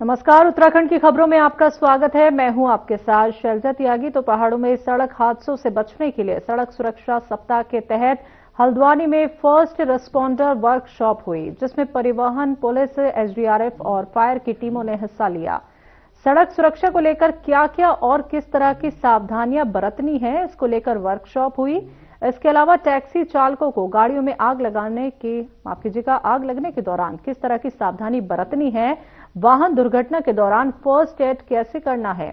नमस्कार, उत्तराखंड की खबरों में आपका स्वागत है। मैं हूं आपके साथ शैलजा त्यागी। तो पहाड़ों में सड़क हादसों से बचने के लिए सड़क सुरक्षा सप्ताह के तहत हल्द्वानी में फर्स्ट रिस्पॉन्डर वर्कशॉप हुई, जिसमें परिवहन, पुलिस, एसडीआरएफ और फायर की टीमों ने हिस्सा लिया। सड़क सुरक्षा को लेकर क्या क्या और किस तरह की सावधानियां बरतनी है, इसको लेकर वर्कशॉप हुई। इसके अलावा टैक्सी चालकों को गाड़ियों में आग लगने के दौरान किस तरह की सावधानी बरतनी है, वाहन दुर्घटना के दौरान फर्स्ट एड कैसे करना है,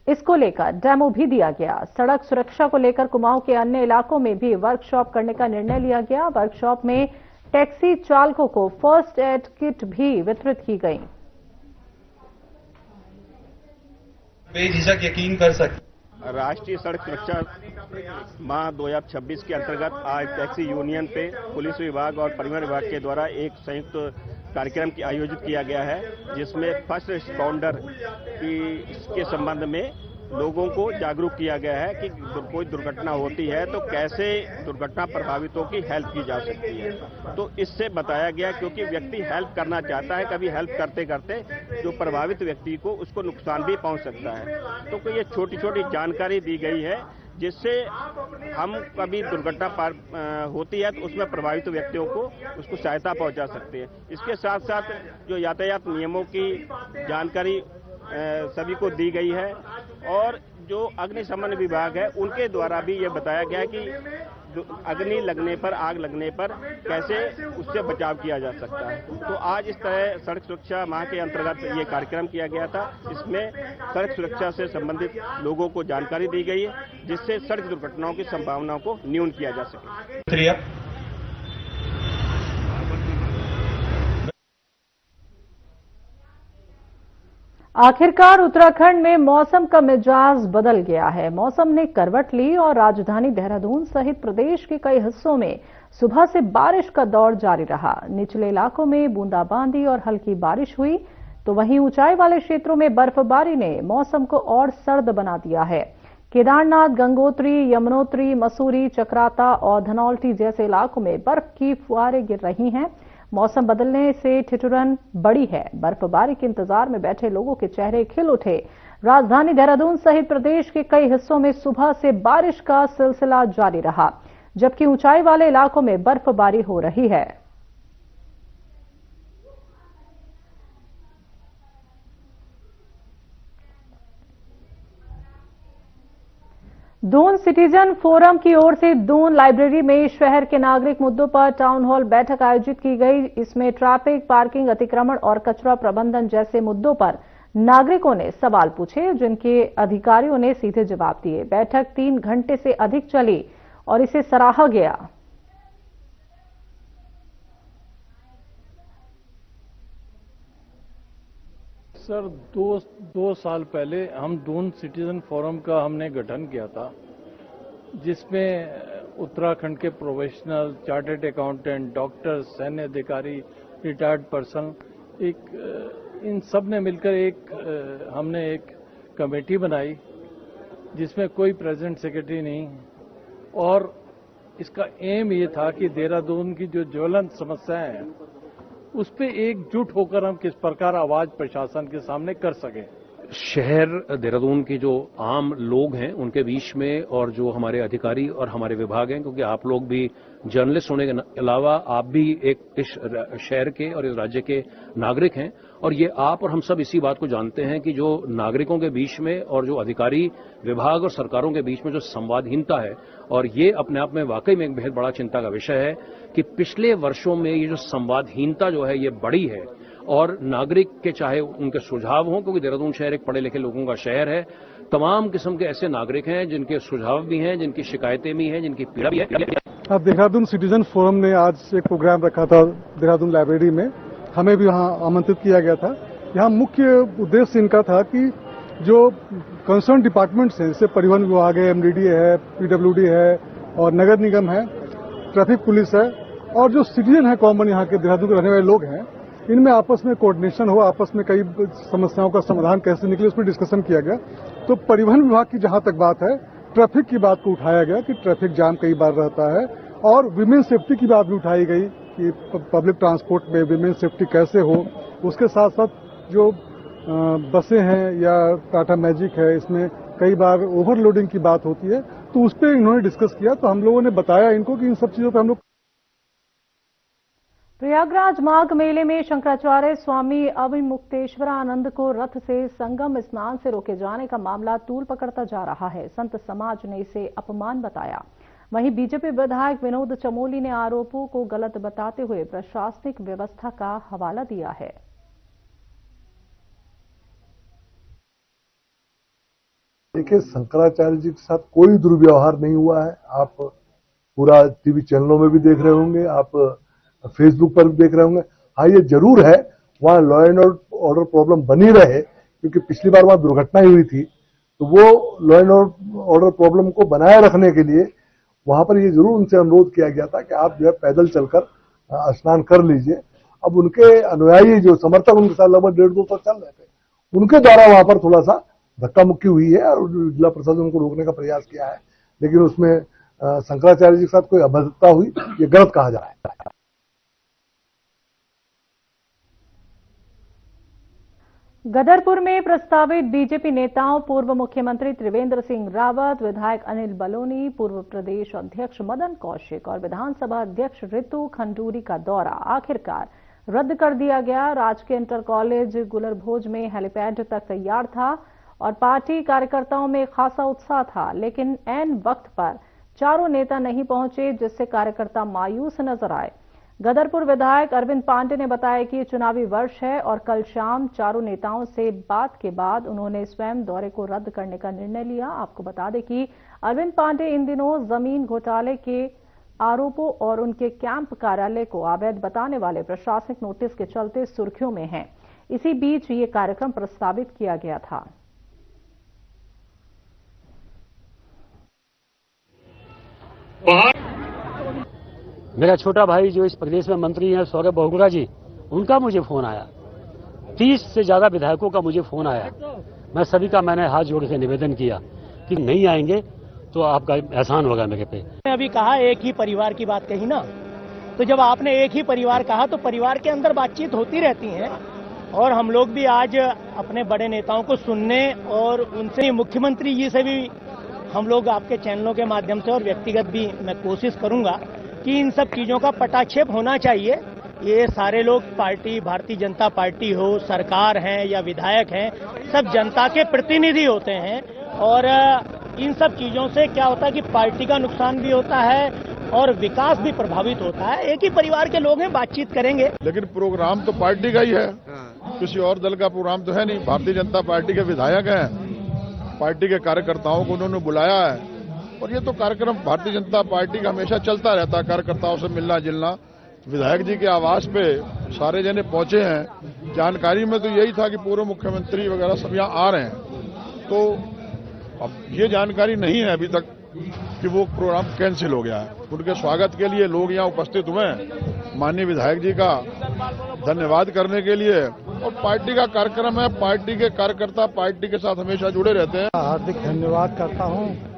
इसको लेकर डेमो भी दिया गया। सड़क सुरक्षा को लेकर कुमाऊं के अन्य इलाकों में भी वर्कशॉप करने का निर्णय लिया गया। वर्कशॉप में टैक्सी चालकों को फर्स्ट एड किट भी वितरित की गई। बेझिझक यकीन कर सकते। राष्ट्रीय सड़क सुरक्षा माह 2026 के अंतर्गत आज टैक्सी यूनियन पे पुलिस विभाग और परिवहन विभाग के द्वारा एक संयुक्त कार्यक्रम की आयोजित किया गया है, जिसमें फर्स्ट रिस्पॉन्डर के संबंध में लोगों को जागरूक किया गया है कि कोई दुर्घटना होती है तो कैसे दुर्घटना प्रभावितों की हेल्प की जा सकती है। तो इससे बताया गया, क्योंकि व्यक्ति हेल्प करना चाहता है, कभी हेल्प करते करते जो प्रभावित व्यक्ति को उसको नुकसान भी पहुंच सकता है। तो ये छोटी छोटी जानकारी दी गई है, जिससे हम कभी दुर्घटना होती है तो उसमें प्रभावित व्यक्तियों को उसको सहायता पहुंचा सकते हैं। इसके साथ साथ जो यातायात नियमों की जानकारी सभी को दी गई है, और जो अग्निशमन विभाग है उनके द्वारा भी ये बताया गया है कि अग्नि लगने पर, आग लगने पर कैसे उससे बचाव किया जा सकता है। तो आज इस तरह सड़क सुरक्षा माह के अंतर्गत ये कार्यक्रम किया गया था। इसमें सड़क सुरक्षा से संबंधित लोगों को जानकारी दी गई है, जिससे सड़क दुर्घटनाओं की संभावनाओं को न्यून किया जा सके। आखिरकार उत्तराखंड में मौसम का मिजाज बदल गया है। मौसम ने करवट ली और राजधानी देहरादून सहित प्रदेश के कई हिस्सों में सुबह से बारिश का दौर जारी रहा। निचले इलाकों में बूंदाबांदी और हल्की बारिश हुई, तो वहीं ऊंचाई वाले क्षेत्रों में बर्फबारी ने मौसम को और सर्द बना दिया है। केदारनाथ, गंगोत्री, यमुनोत्री, मसूरी, चक्राता और धनौल्टी जैसे इलाकों में बर्फ की फुहारें गिर रही हैं। मौसम बदलने से ठिठुरन बढ़ी है। बर्फबारी के इंतजार में बैठे लोगों के चेहरे खिल उठे। राजधानी देहरादून सहित प्रदेश के कई हिस्सों में सुबह से बारिश का सिलसिला जारी रहा, जबकि ऊंचाई वाले इलाकों में बर्फबारी हो रही है। दून सिटीजन फोरम की ओर से दून लाइब्रेरी में शहर के नागरिक मुद्दों पर टाउन हॉल बैठक आयोजित की गई। इसमें ट्रैफिक, पार्किंग, अतिक्रमण और कचरा प्रबंधन जैसे मुद्दों पर नागरिकों ने सवाल पूछे, जिनके अधिकारियों ने सीधे जवाब दिए। बैठक 3 घंटे से अधिक चली और इसे सराहा गया। सर, दो साल पहले हम दून सिटीजन फोरम का हमने गठन किया था, जिसमें उत्तराखंड के प्रोफेशनल, चार्टर्ड अकाउंटेंट, डॉक्टर्स, सैन्य अधिकारी, रिटायर्ड पर्सन, इन सब ने मिलकर हमने एक कमेटी बनाई, जिसमें कोई प्रेसिडेंट सेक्रेटरी नहीं, और इसका एम ये था कि देहरादून की जो ज्वलंत समस्याएं हैं उस पे एकजुट होकर हम किस प्रकार आवाज प्रशासन के सामने कर सकें। शहर देहरादून के जो आम लोग हैं उनके बीच में, और जो हमारे अधिकारी और हमारे विभाग हैं, क्योंकि आप लोग भी जर्नलिस्ट होने के अलावा आप भी एक इस शहर के और इस राज्य के नागरिक हैं, और ये आप और हम सब इसी बात को जानते हैं कि जो नागरिकों के बीच में और जो अधिकारी, विभाग और सरकारों के बीच में जो संवादहीनता है, और ये अपने आप में वाकई में एक बेहद बड़ा चिंता का विषय है कि पिछले वर्षों में ये जो संवादहीनता जो है ये बढ़ी है, और नागरिक के चाहे उनके सुझाव हों, क्योंकि देहरादून शहर एक पढ़े लिखे लोगों का शहर है, तमाम किस्म के ऐसे नागरिक हैं जिनके सुझाव भी हैं, जिनकी शिकायतें भी हैं, जिनकी पीड़ा भी है। देहरादून सिटीजन फोरम ने आज एक प्रोग्राम रखा था देहरादून लाइब्रेरी में, हमें भी वहां आमंत्रित किया गया था। यहाँ मुख्य उद्देश्य इनका था कि जो कंसर्न डिपार्टमेंट्स हैं, जैसे परिवहन विभाग है, एमडीडीए है, पीडब्ल्यूडी है और नगर निगम है, ट्रैफिक पुलिस है, और जो सिटीजन है कॉमन यहाँ के देहरादून के रहने वाले लोग हैं, इनमें आपस में कोऑर्डिनेशन हो, आपस में कई समस्याओं का समाधान कैसे निकले, उसमें डिस्कशन किया गया। तो परिवहन विभाग की जहां तक बात है, ट्रैफिक की बात को उठाया गया कि ट्रैफिक जाम कई बार रहता है, और विमेन सेफ्टी की बात भी उठाई गई कि पब्लिक ट्रांसपोर्ट में विमेन सेफ्टी कैसे हो। उसके साथ साथ जो बसें हैं या टाटा मैजिक है, इसमें कई बार ओवरलोडिंग की बात होती है, तो उस पर इन्होंने डिस्कस किया। तो हम लोगों ने बताया इनको कि इन सब चीजों पर हम लोग। प्रयागराज माघ मेले में शंकराचार्य स्वामी अविमुक्तेश्वरानंद को रथ से संगम स्नान से रोके जाने का मामला तूल पकड़ता जा रहा है। संत समाज ने इसे अपमान बताया। वहीं बीजेपी विधायक विनोद चमोली ने आरोपों को गलत बताते हुए प्रशासनिक व्यवस्था का हवाला दिया है। देखिए, शंकराचार्य जी के साथ कोई दुर्व्यवहार नहीं हुआ है। आप पूरा टीवी चैनलों में भी देख रहे होंगे, आप फेसबुक पर भी देख रहे होंगे। हाँ, ये जरूर है वहां लॉ एंड ऑर्डर प्रॉब्लम बनी रहे, क्योंकि पिछली बार वहां दुर्घटना हुई थी, तो वो लॉ एंड ऑर्डर प्रॉब्लम को बनाए रखने के लिए वहां पर ये जरूर उनसे अनुरोध किया गया था कि आप जो है पैदल चलकर स्नान कर लीजिए। अब उनके अनुयायी जो समर्थक उनके साथ लगभग 150-200 चल रहे थे, उनके द्वारा वहां पर थोड़ा सा धक्का मुक्की हुई है और जिला प्रशासन उनको रोकने का प्रयास किया है, लेकिन उसमें शंकराचार्य जी के साथ कोई अभद्रता हुई, ये गलत कहा जा रहा है। गदरपुर में प्रस्तावित बीजेपी नेताओं पूर्व मुख्यमंत्री त्रिवेंद्र सिंह रावत, विधायक अनिल बलोनी, पूर्व प्रदेश अध्यक्ष मदन कौशिक और विधानसभा अध्यक्ष रितु खंडूरी का दौरा आखिरकार रद्द कर दिया गया। राजकीय इंटर कॉलेज गुलरभोज में हेलीपैड तक तैयार था और पार्टी कार्यकर्ताओं में खासा उत्साह था, लेकिन ऐन वक्त पर चारों नेता नहीं पहुंचे, जिससे कार्यकर्ता मायूस नजर आए। गदरपुर विधायक अरविंद पांडे ने बताया कि चुनावी वर्ष है और कल शाम चारों नेताओं से बात के बाद उन्होंने स्वयं दौरे को रद्द करने का निर्णय लिया। आपको बता दें कि अरविंद पांडे इन दिनों जमीन घोटाले के आरोपों और उनके कैंप कार्यालय को अवैध बताने वाले प्रशासनिक नोटिस के चलते सुर्खियों में हैं। इसी बीच ये कार्यक्रम प्रस्तावित किया गया था। मेरा छोटा भाई जो इस प्रदेश में मंत्री हैं सौरभ बहुगुणा जी, उनका मुझे फोन आया। 30 से ज्यादा विधायकों का मुझे फोन आया। मैं सभी का मैंने हाथ जोड़ के निवेदन किया कि नहीं आएंगे तो आपका एहसान होगा मेरे पे। मैंने अभी कहा एक ही परिवार की बात कही ना, तो जब आपने एक ही परिवार कहा तो परिवार के अंदर बातचीत होती रहती है और हम लोग भी आज अपने बड़े नेताओं को सुनने और उनसे मुख्यमंत्री जी से भी हम लोग आपके चैनलों के माध्यम से और व्यक्तिगत भी मैं कोशिश करूंगा कि इन सब चीजों का पटाक्षेप होना चाहिए। ये सारे लोग पार्टी, भारतीय जनता पार्टी हो, सरकार है या विधायक हैं, सब जनता के प्रतिनिधि होते हैं और इन सब चीजों से क्या होता है कि पार्टी का नुकसान भी होता है और विकास भी प्रभावित होता है। एक ही परिवार के लोग हैं, बातचीत करेंगे। लेकिन प्रोग्राम तो पार्टी का ही है, किसी और दल का प्रोग्राम तो है नहीं। भारतीय जनता पार्टी के विधायक हैं, पार्टी के कार्यकर्ताओं को उन्होंने बुलाया है और ये तो कार्यक्रम भारतीय जनता पार्टी का हमेशा चलता रहता है, कार्यकर्ताओं से मिलना जुलना। विधायक जी के आवास पे सारे जने पहुंचे हैं। जानकारी में तो यही था कि पूर्व मुख्यमंत्री वगैरह सब यहाँ आ रहे हैं, तो अब ये जानकारी नहीं है अभी तक कि वो प्रोग्राम कैंसिल हो गया है। उनके स्वागत के लिए लोग यहाँ उपस्थित हुए हैं। माननीय विधायक जी का धन्यवाद करने के लिए, और पार्टी का कार्यक्रम है, पार्टी के कार्यकर्ता पार्टी के साथ हमेशा जुड़े रहते हैं। हार्दिक धन्यवाद करता हूं।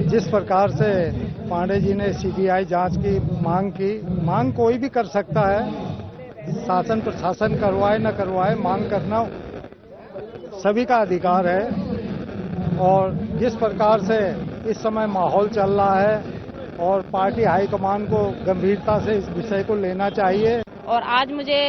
जिस प्रकार से पांडे जी ने सीबीआई जांच की मांग कोई भी कर सकता है, शासन प्रशासन करवाए न करवाए, मांग करना सभी का अधिकार है। और जिस प्रकार से इस समय माहौल चल रहा है और पार्टी हाईकमान को गंभीरता से इस विषय को लेना चाहिए। और आज मुझे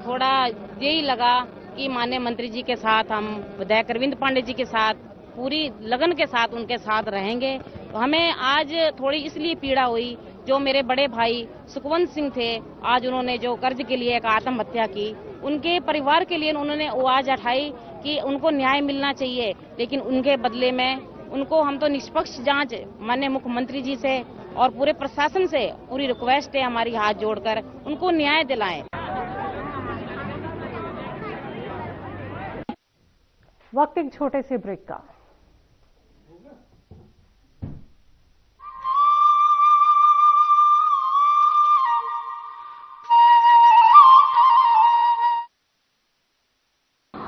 थोड़ा यही लगा कि माननीय मंत्री जी के साथ, हम विधायक अरविंद पांडे जी के साथ पूरी लगन के साथ उनके साथ रहेंगे। तो हमें आज थोड़ी इसलिए पीड़ा हुई, जो मेरे बड़े भाई सुखवंत सिंह थे, आज उन्होंने जो कर्ज के लिए एक आत्महत्या की, उनके परिवार के लिए उन्होंने आवाज उठाई कि उनको न्याय मिलना चाहिए, लेकिन उनके बदले में उनको हम तो निष्पक्ष जांच माननीय मुख्यमंत्री जी से और पूरे प्रशासन से पूरी रिक्वेस्ट है हमारी, हाथ जोड़कर उनको न्याय दिलाएं। वक्त एक छोटे से ब्रेक का।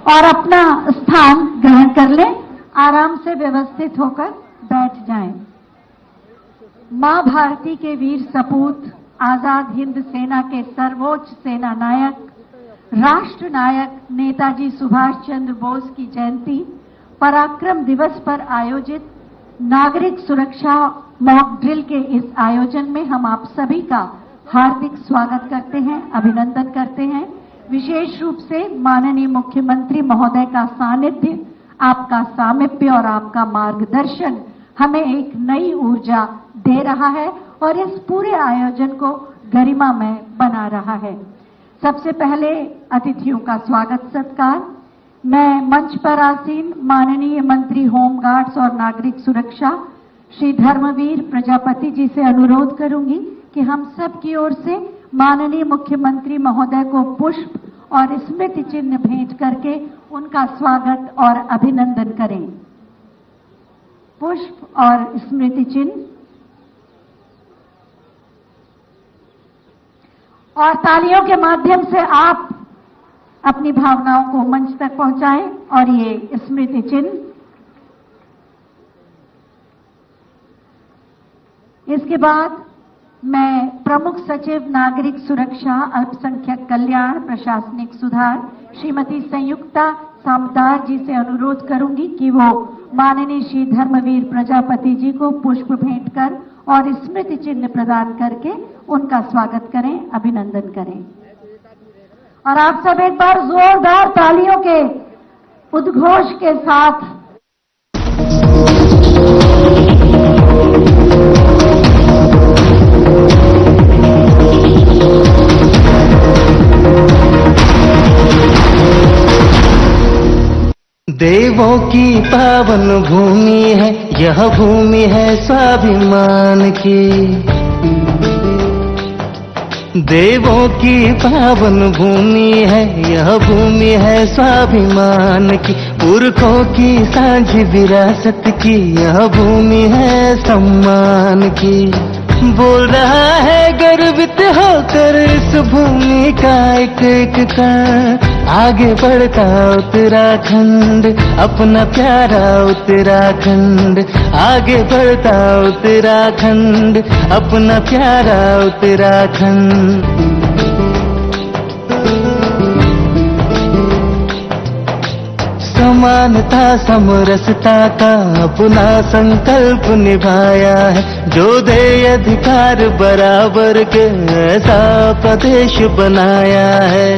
और अपना स्थान ग्रहण कर लें, आराम से व्यवस्थित होकर बैठ जाएं। मां भारती के वीर सपूत, आजाद हिंद सेना के सर्वोच्च सेना नायक राष्ट्र नायक नेताजी सुभाष चंद्र बोस की जयंती पराक्रम दिवस पर आयोजित नागरिक सुरक्षा मॉक ड्रिल के इस आयोजन में हम आप सभी का हार्दिक स्वागत करते हैं, अभिनंदन करते हैं। विशेष रूप से माननीय मुख्यमंत्री महोदय का सानिध्य, आपका सामिप्य और आपका मार्गदर्शन हमें एक नई ऊर्जा दे रहा है और इस पूरे आयोजन को गरिमामय बना रहा है। सबसे पहले अतिथियों का स्वागत सत्कार। मैं मंच पर आसीन माननीय मंत्री होमगार्ड्स और नागरिक सुरक्षा श्री धर्मवीर प्रजापति जी से अनुरोध करूंगी कि हम सब की ओर से माननीय मुख्यमंत्री महोदय को पुष्प और स्मृति चिन्ह भेंट करके उनका स्वागत और अभिनंदन करें। पुष्प और स्मृति चिन्ह और तालियों के माध्यम से आप अपनी भावनाओं को मंच तक पहुंचाएं और ये स्मृति चिन्ह। इसके बाद मैं प्रमुख सचिव नागरिक सुरक्षा अल्पसंख्यक कल्याण प्रशासनिक सुधार श्रीमती संयुक्ता सामदार जी से अनुरोध करूंगी कि वो माननीय श्री धर्मवीर प्रजापति जी को पुष्प भेंट कर और स्मृति चिन्ह प्रदान करके उनका स्वागत करें, अभिनंदन करें। और आप सब एक बार जोरदार तालियों के उद्घोष के साथ देवों की पावन भूमि है यह भूमि है स्वाभिमान की। देवों की पावन भूमि है यह भूमि है स्वाभिमान की। पुरखों की सांझी विरासत की यह भूमि है सम्मान की। बोल रहा है गर्वित होकर इस भूमि का एक एक कण। आगे बढ़ता उत्तराखंड अपना प्यारा उत्तराखंड। आगे बढ़ता उत्तराखंड अपना प्यारा उत्तराखंड। समानता समरसता का अपना संकल्प निभाया है। जो दे अधिकार बराबर के ऐसा प्रदेश बनाया है।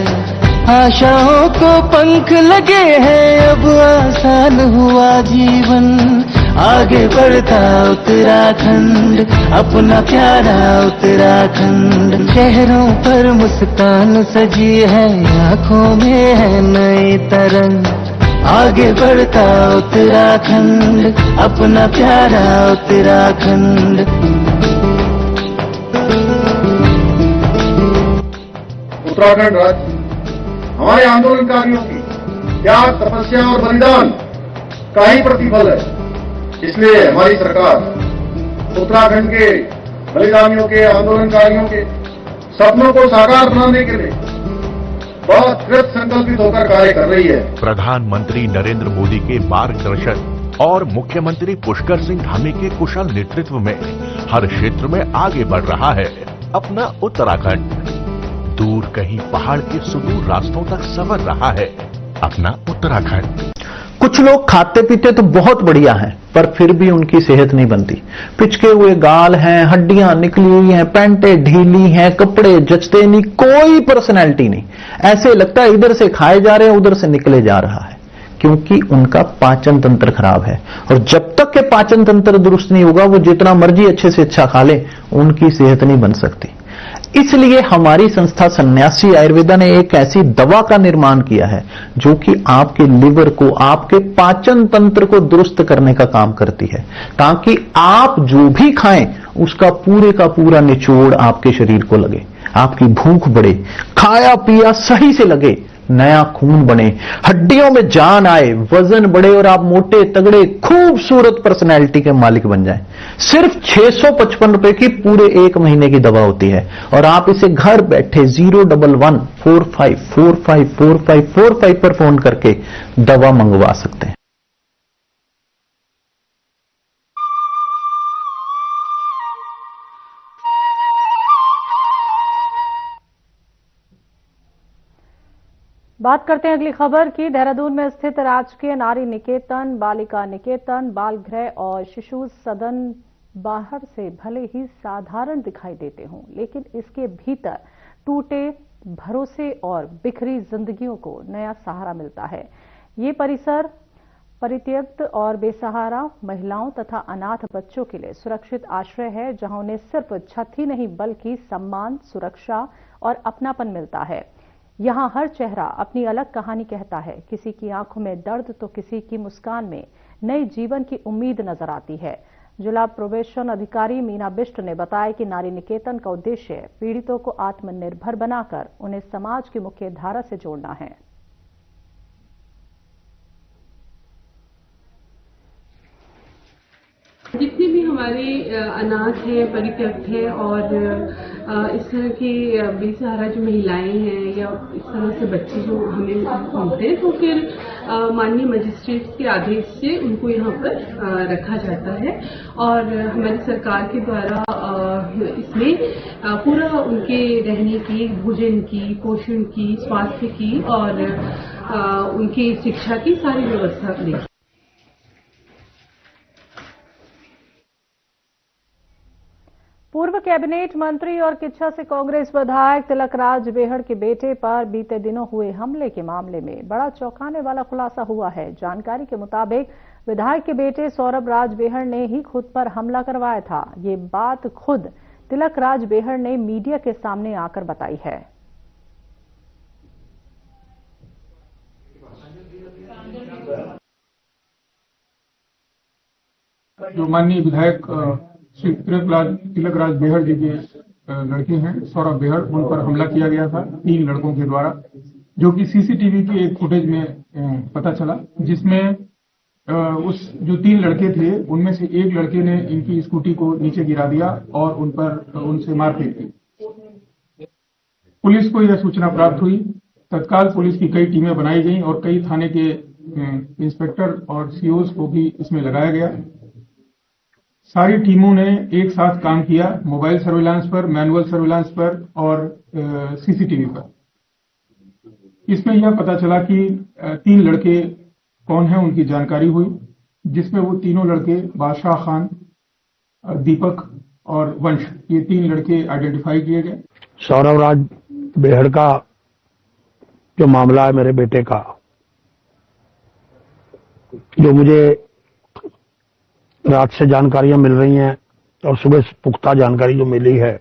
आशाओं को पंख लगे हैं अब आसान हुआ जीवन। आगे बढ़ता उत्तराखंड अपना प्यारा उत्तराखंड। चेहरों पर मुस्कान सजी है आंखों में है नई तरंग। आगे बढ़ता उत्तराखंड अपना प्यारा उत्तराखंड। उत्तराखंड राज्य हमारे आंदोलनकारियों की त्याग, तपस्या और बलिदान का ही प्रतिफल है। इसलिए हमारी सरकार उत्तराखंड के बलिदानियों के, आंदोलनकारियों के सपनों को साकार बनाने के लिए बहुत कृत संकल्पित होकर कार्य कर रही है। प्रधानमंत्री नरेंद्र मोदी के मार्गदर्शन और मुख्यमंत्री पुष्कर सिंह धामी के कुशल नेतृत्व में हर क्षेत्र में आगे बढ़ रहा है अपना उत्तराखंड। दूर कहीं पहाड़ के सुदूर रास्तों तक संवर रहा है अपना उत्तराखंड। कुछ लोग खाते पीते तो बहुत बढ़िया हैं, पर फिर भी उनकी सेहत नहीं बनती। पिचके हुए गाल हैं, हड्डियां निकली हुई हैं, पैंटें ढीली हैं, कपड़े जचते नहीं, कोई पर्सनैलिटी नहीं। ऐसे लगता है इधर से खाए जा रहे हैं, उधर से निकले जा रहा है, क्योंकि उनका पाचन तंत्र खराब है। और जब तक के पाचन तंत्र दुरुस्त नहीं होगा, वो जितना मर्जी अच्छे से अच्छा खा ले, उनकी सेहत नहीं बन सकती। इसलिए हमारी संस्था सन्यासी आयुर्वेदा ने एक ऐसी दवा का निर्माण किया है जो कि आपके लिवर को, आपके पाचन तंत्र को दुरुस्त करने का काम करती है, ताकि आप जो भी खाएं उसका पूरे का पूरा निचोड़ आपके शरीर को लगे, आपकी भूख बढ़े, खाया पिया सही से लगे, नया खून बने, हड्डियों में जान आए, वजन बढ़े और आप मोटे तगड़े खूबसूरत पर्सनैलिटी के मालिक बन जाएं। सिर्फ 655 रुपए की पूरे 1 महीने की दवा होती है और आप इसे घर बैठे 01145454545 पर फोन करके दवा मंगवा सकते हैं। बात करते हैं अगली खबर की। देहरादून में स्थित राजकीय नारी निकेतन, बालिका निकेतन, बाल गृह और शिशु सदन बाहर से भले ही साधारण दिखाई देते हों, लेकिन इसके भीतर टूटे भरोसे और बिखरी जिंदगियों को नया सहारा मिलता है। ये परिसर परित्यक्त और बेसहारा महिलाओं तथा अनाथ बच्चों के लिए सुरक्षित आश्रय है, जहां उन्हें सिर्फ छत ही नहीं बल्कि सम्मान, सुरक्षा और अपनापन मिलता है। यहां हर चेहरा अपनी अलग कहानी कहता है। किसी की आंखों में दर्द तो किसी की मुस्कान में नए जीवन की उम्मीद नजर आती है। जिला प्रोबेशन अधिकारी मीना बिष्ट ने बताया कि नारी निकेतन का उद्देश्य पीड़ितों को आत्मनिर्भर बनाकर उन्हें समाज की मुख्य धारा से जोड़ना है। जितने भी हमारे अनाथ हैं, परित्यक्त हैं और इस तरह के बेसहारा जो महिलाएं हैं या इस तरह से बच्चे जो हमें मिलते हैं, तो फिर माननीय मजिस्ट्रेट के आदेश से उनको यहाँ पर रखा जाता है और हमारी सरकार के द्वारा इसमें पूरा उनके रहने की, भोजन की, पोषण की, स्वास्थ्य की और उनकी शिक्षा की सारी व्यवस्था की। पूर्व कैबिनेट मंत्री और किच्छा से कांग्रेस विधायक तिलकराज बेहड़ के बेटे पर बीते दिनों हुए हमले के मामले में बड़ा चौंकाने वाला खुलासा हुआ है। जानकारी के मुताबिक विधायक के बेटे सौरभ राज बेहड़ ने ही खुद पर हमला करवाया था। ये बात खुद तिलकराज बेहड़ ने मीडिया के सामने आकर बताई है। जो माननीय विधायक श्री तिलकराज बेहड़ जी के लड़के हैं सौरभ बेहड़, उन पर हमला किया गया था 3 लड़कों के द्वारा, जो कि सीसीटीवी के एक फुटेज में पता चला, जिसमें उस जो 3 लड़के थे उनमें से एक लड़के ने इनकी स्कूटी को नीचे गिरा दिया और उनसे मारपीट की। पुलिस को यह सूचना प्राप्त हुई। तत्काल पुलिस की कई टीमें बनाई गई और कई थाने के इंस्पेक्टर और सीओज को भी इसमें लगाया गया। सारी टीमों ने एक साथ काम किया, मोबाइल सर्विलांस पर, मैनुअल सर्विलांस पर और सीसीटीवी पर। इसमें यह पता चला कि 3 लड़के कौन हैं, उनकी जानकारी हुई, जिसमें वो तीनों लड़के बादशाह खान, दीपक और वंश, ये 3 लड़के आइडेंटिफाई किए गए। सौरभ राज बेहड़ का जो मामला है मेरे बेटे का, जो मुझे रात से जानकारियां मिल रही हैं और सुबह पुख्ता जानकारी जो मिली है,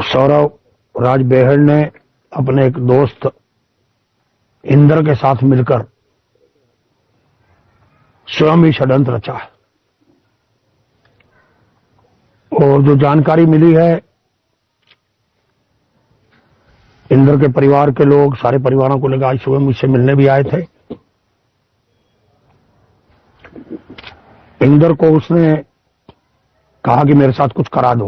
सौरभ राज बेहड़ ने अपने एक दोस्त इंदर के साथ मिलकर स्वयं ही षड्यंत्र रचा है। और जो जानकारी मिली है, इंदर के परिवार के लोग, सारे परिवारों को लेकर आज सुबह मुझसे मिलने भी आए थे। इंदर को उसने कहा कि मेरे साथ कुछ करा दो।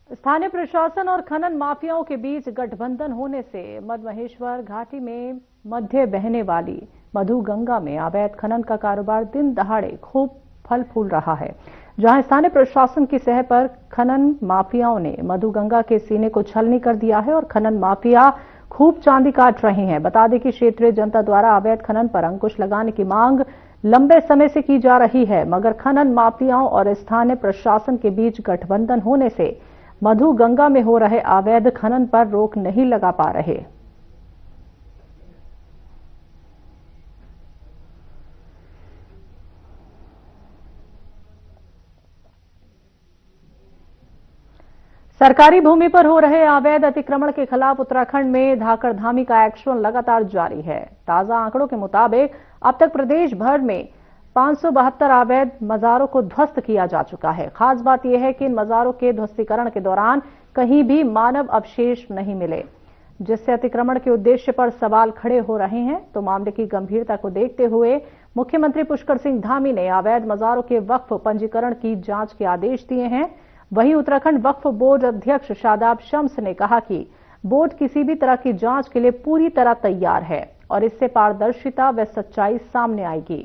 स्थानीय प्रशासन और खनन माफियाओं के बीच गठबंधन होने से मधमहेश्वर घाटी में मध्य बहने वाली मधु गंगा में अवैध खनन का कारोबार दिन दहाड़े खूब फल फूल रहा है। जहां स्थानीय प्रशासन की सह पर खनन माफियाओं ने मधु गंगा के सीने को छलनी कर दिया है और खनन माफिया खूब चांदी काट रहे हैं। बता दें कि क्षेत्रीय जनता द्वारा अवैध खनन पर अंकुश लगाने की मांग लंबे समय से की जा रही है, मगर खनन माफियाओं और स्थानीय प्रशासन के बीच गठबंधन होने से मधु गंगा में हो रहे अवैध खनन पर रोक नहीं लगा पा रहे। सरकारी भूमि पर हो रहे अवैध अतिक्रमण के खिलाफ उत्तराखंड में धाकड़धामी का एक्शन लगातार जारी है। ताजा आंकड़ों के मुताबिक अब तक प्रदेश भर में 572 अवैध मजारों को ध्वस्त किया जा चुका है। खास बात यह है कि इन मजारों के ध्वस्तीकरण के दौरान कहीं भी मानव अवशेष नहीं मिले, जिससे अतिक्रमण के उद्देश्य पर सवाल खड़े हो रहे हैं। तो मामले की गंभीरता को देखते हुए मुख्यमंत्री पुष्कर सिंह धामी ने अवैध मजारों के वक्फ पंजीकरण की जांच के आदेश दिए हैं। वहीं उत्तराखंड वक्फ बोर्ड अध्यक्ष शादाब शम्स ने कहा कि बोर्ड किसी भी तरह की जांच के लिए पूरी तरह तैयार है और इससे पारदर्शिता व सच्चाई सामने आएगी।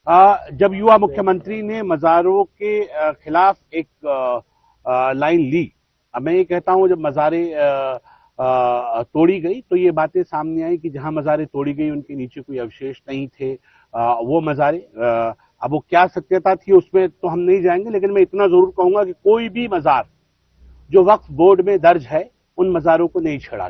जब युवा मुख्यमंत्री ने मज़ारों के खिलाफ एक लाइन ली, अब मैं ये कहता हूं जब मज़ारें तोड़ी गई तो ये बातें सामने आई कि जहां मज़ारें तोड़ी गई उनके नीचे कोई अवशेष नहीं थे। वो मज़ारें अब वो क्या सत्यता थी उसमें तो हम नहीं जाएंगे, लेकिन मैं इतना जरूर कहूंगा कि कोई भी मज़ार जो वक्फ बोर्ड में दर्ज है उन मज़ारों को नहीं छेड़ा।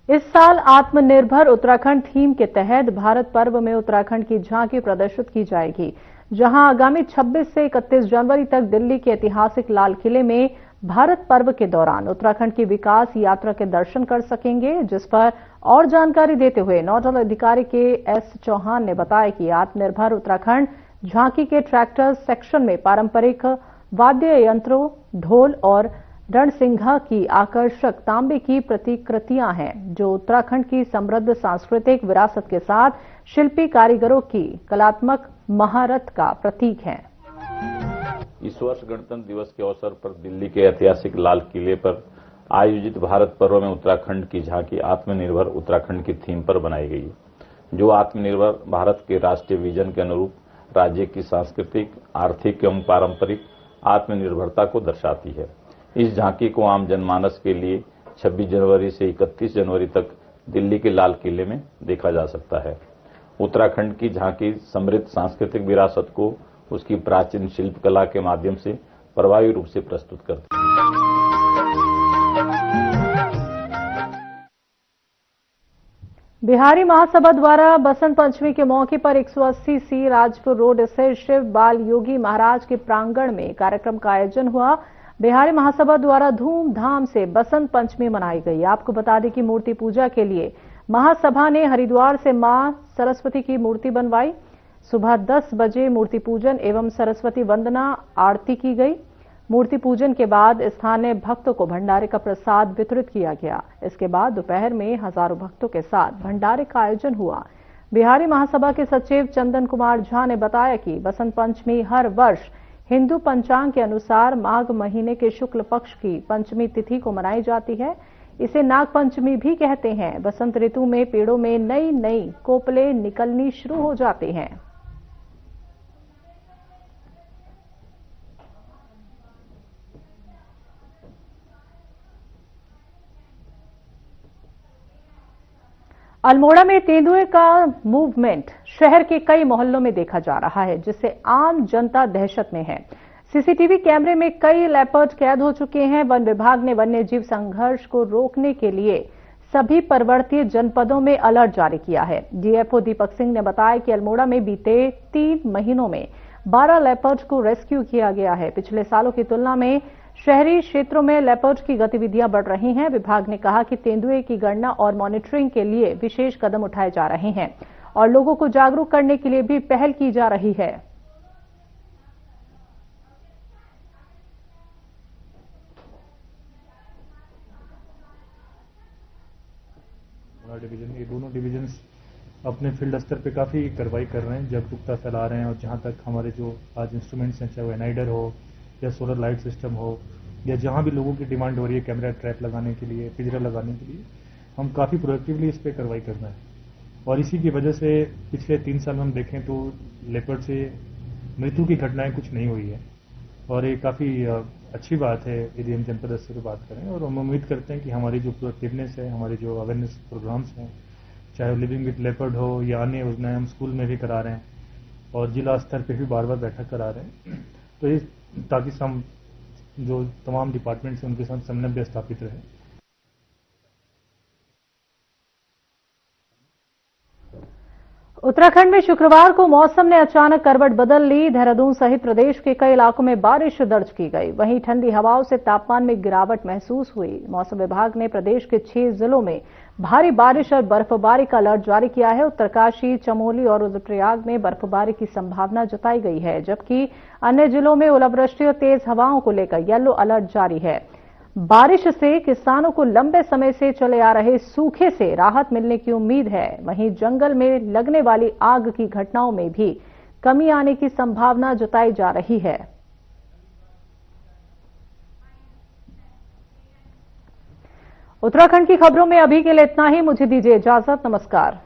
इस साल आत्मनिर्भर उत्तराखंड थीम के तहत भारत पर्व में उत्तराखंड की झांकी प्रदर्शित की जाएगी, जहां आगामी 26 से 31 जनवरी तक दिल्ली के ऐतिहासिक लाल किले में भारत पर्व के दौरान उत्तराखंड की विकास यात्रा के दर्शन कर सकेंगे। जिस पर और जानकारी देते हुए नोडल अधिकारी के एस चौहान ने बताया कि आत्मनिर्भर उत्तराखंड झांकी के ट्रैक्टर सेक्शन में पारंपरिक वाद्य यंत्रों, ढोल और रणसिंघा की आकर्षक तांबे की प्रतिकृतियां हैं, जो उत्तराखंड की समृद्ध सांस्कृतिक विरासत के साथ शिल्पी कारीगरों की कलात्मक महारत का प्रतीक हैं। इस वर्ष गणतंत्र दिवस के अवसर पर दिल्ली के ऐतिहासिक लाल किले पर आयोजित भारत पर्व में उत्तराखंड की झांकी आत्मनिर्भर उत्तराखंड की थीम पर बनाई गई, जो आत्मनिर्भर भारत के राष्ट्रीय विजन के अनुरूप राज्य की सांस्कृतिक, आर्थिक एवं पारंपरिक आत्मनिर्भरता को दर्शाती है। इस झांकी को आम जनमानस के लिए 26 जनवरी से 31 जनवरी तक दिल्ली के लाल किले में देखा जा सकता है। उत्तराखंड की झांकी समृद्ध सांस्कृतिक विरासत को उसकी प्राचीन शिल्पकला के माध्यम से प्रभावी रूप से प्रस्तुत करती है। बिहारी महासभा द्वारा बसंत पंचमी के मौके पर 180 सी राजपुर रोड स्थित शिव बाल योगी महाराज के प्रांगण में कार्यक्रम का आयोजन हुआ। बिहारी महासभा द्वारा धूमधाम से बसंत पंचमी मनाई गई। आपको बता दें कि मूर्ति पूजा के लिए महासभा ने हरिद्वार से मां सरस्वती की मूर्ति बनवाई। सुबह 10 बजे मूर्ति पूजन एवं सरस्वती वंदना आरती की गई। मूर्ति पूजन के बाद स्थानीय भक्तों को भंडारे का प्रसाद वितरित किया गया। इसके बाद दोपहर में हजारों भक्तों के साथ भंडारे का आयोजन हुआ। बिहारी महासभा के सचिव चंदन कुमार झा ने बताया कि बसंत पंचमी हर वर्ष हिंदू पंचांग के अनुसार माघ महीने के शुक्ल पक्ष की पंचमी तिथि को मनाई जाती है। इसे नाग पंचमी भी कहते हैं। बसंत ऋतु में पेड़ों में नई नई कोपले निकलनी शुरू हो जाते हैं। अल्मोड़ा में तेंदुए का मूवमेंट शहर के कई मोहल्लों में देखा जा रहा है, जिससे आम जनता दहशत में है। सीसीटीवी कैमरे में कई लेपर्ड कैद हो चुके हैं। वन विभाग ने वन्य जीव संघर्ष को रोकने के लिए सभी पर्वतीय जनपदों में अलर्ट जारी किया है। डीएफओ दीपक सिंह ने बताया कि अल्मोड़ा में बीते 3 महीनों में 12 लेपर्ड को रेस्क्यू किया गया है। पिछले सालों की तुलना में शहरी क्षेत्रों में लेपर्ड की गतिविधियां बढ़ रही हैं। विभाग ने कहा कि तेंदुए की गणना और मॉनिटरिंग के लिए विशेष कदम उठाए जा रहे हैं और लोगों को जागरूक करने के लिए भी पहल की जा रही है। डिवीजन, ये दोनों डिवीजन्स अपने फील्ड स्तर पे काफ़ी कार्रवाई कर रहे हैं, जागरूकता फैला रहे हैं। और जहां तक हमारे जो आज इंस्ट्रूमेंट्स हैं, चाहे वो एनाइडर हो या सोलर लाइट सिस्टम हो, या जहां भी लोगों की डिमांड हो रही है कैमरा ट्रैप लगाने के लिए, पिंजरा लगाने के लिए, हम काफ़ी प्रोएक्टिवली इस पर कार्रवाई कर रहे हैं। और इसी की वजह से पिछले 3 साल में हम देखें तो लेपर्ड से मृत्यु की घटनाएं कुछ नहीं हुई है और ये काफ़ी अच्छी बात है यदि हम जनपद स्तर पर बात करें। और हम उम्मीद करते हैं कि हमारी जो प्रोएक्टिवनेस है, हमारे जो अवेयरनेस प्रोग्राम्स हैं, चाहे लिविंग विद लेपर्ड हो या अन्य योजनाएं हम स्कूल में भी करा रहे हैं और जिला स्तर पर भी बार बार बैठक करा रहे हैं, तो इस ताकि हम जो तमाम डिपार्टमेंट्स हैं उनके साथ समन्वय स्थापित रहे। उत्तराखंड में शुक्रवार को मौसम ने अचानक करवट बदल ली। देहरादून सहित प्रदेश के कई इलाकों में बारिश दर्ज की गई। वहीं ठंडी हवाओं से तापमान में गिरावट महसूस हुई। मौसम विभाग ने प्रदेश के 6 जिलों में भारी बारिश और बर्फबारी का अलर्ट जारी किया है। उत्तरकाशी, चमोली और रुद्रप्रयाग में बर्फबारी की संभावना जताई गई है, जबकि अन्य जिलों में ओलावृष्टि और तेज हवाओं को लेकर येलो अलर्ट जारी है। बारिश से किसानों को लंबे समय से चले आ रहे सूखे से राहत मिलने की उम्मीद है। वहीं जंगल में लगने वाली आग की घटनाओं में भी कमी आने की संभावना जताई जा रही है। उत्तराखंड की खबरों में अभी के लिए इतना ही। मुझे दीजिए इजाजत। नमस्कार।